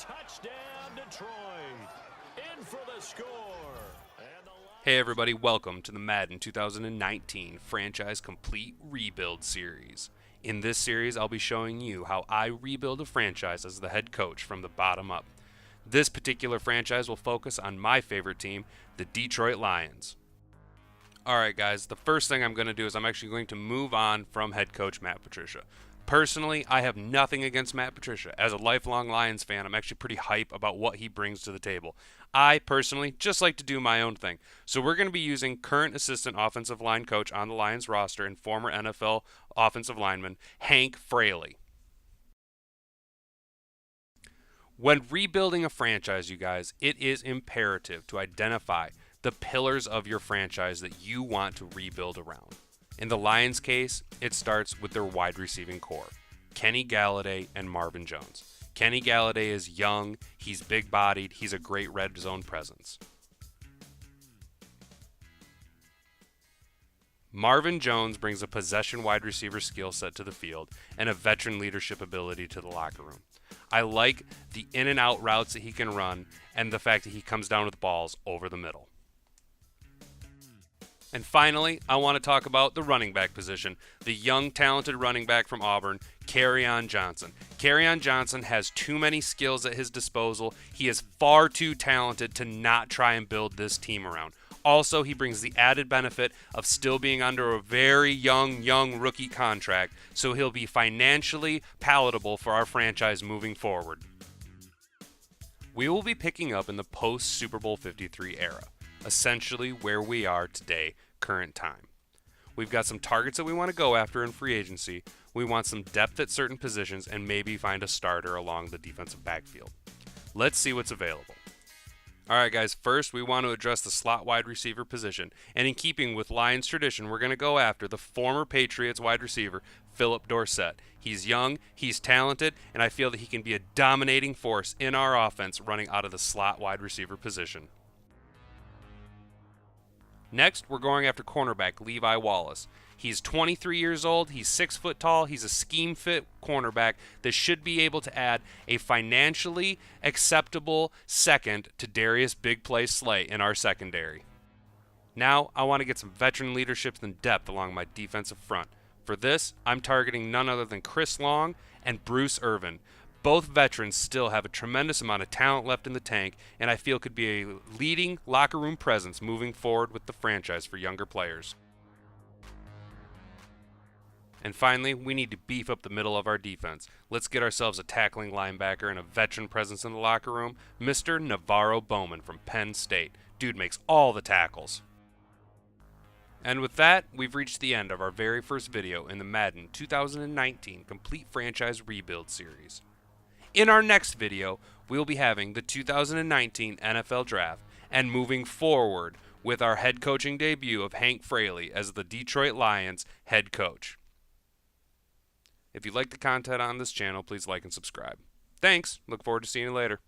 Touchdown, Detroit. In for the score. Hey everybody, welcome to the Madden 2019 Franchise Complete Rebuild Series. In this series, I'll be showing you how I rebuild a franchise as the head coach from the bottom up. This particular franchise will focus on my favorite team, the Detroit Lions. Alright guys, the first thing I'm going to do is I'm actually going to move on from head coach Matt Patricia. Personally, I have nothing against Matt Patricia. As a lifelong Lions fan, I'm actually pretty hype about what he brings to the table. I personally just like to do my own thing. So we're going to be using current assistant offensive line coach on the Lions roster and former NFL offensive lineman Hank Fraley. When rebuilding a franchise, you guys, it is imperative to identify the pillars of your franchise that you want to rebuild around. In the Lions' case, it starts with their wide receiving core, Kenny Galladay and Marvin Jones. Kenny Galladay is young, he's big-bodied, he's a great red zone presence. Marvin Jones brings a possession wide receiver skill set to the field and a veteran leadership ability to the locker room. I like the in and out routes that he can run and the fact that he comes down with balls over the middle. And finally, I want to talk about the running back position. The young, talented running back from Auburn, Kerryon Johnson. Kerryon Johnson has too many skills at his disposal. He is far too talented to not try and build this team around. Also, he brings the added benefit of still being under a very young rookie contract, so he'll be financially palatable for our franchise moving forward. We will be picking up in the post-Super Bowl 53 era. Essentially where we are today, current time. We've got some targets that we want to go after in free agency. We want some depth at certain positions and maybe find a starter along the defensive backfield. Let's see what's available. Alright guys, first we want to address the slot wide receiver position. And in keeping with Lions tradition, we're going to go after the former Patriots wide receiver, Philip Dorsett. He's young, he's talented, and I feel that he can be a dominating force in our offense running out of the slot wide receiver position. Next, we're going after cornerback Levi Wallace. He's 23 years old, he's 6 foot tall, he's a scheme-fit cornerback that should be able to add a financially acceptable second to Darius Big Play Slay in our secondary. Now, I want to get some veteran leadership and depth along my defensive front. For this, I'm targeting none other than Chris Long and Bruce Irvin. Both veterans still have a tremendous amount of talent left in the tank, and I feel could be a leading locker room presence moving forward with the franchise for younger players. And finally, we need to beef up the middle of our defense. Let's get ourselves a tackling linebacker and a veteran presence in the locker room, Mr. Navarro Bowman from Penn State. Dude makes all the tackles. And with that, we've reached the end of our very first video in the Madden 2019 Complete Franchise Rebuild Series. In our next video, we'll be having the 2019 NFL Draft and moving forward with our head coaching debut of Hank Fraley as the Detroit Lions head coach. If you like the content on this channel, please like and subscribe. Thanks. Look forward to seeing you later.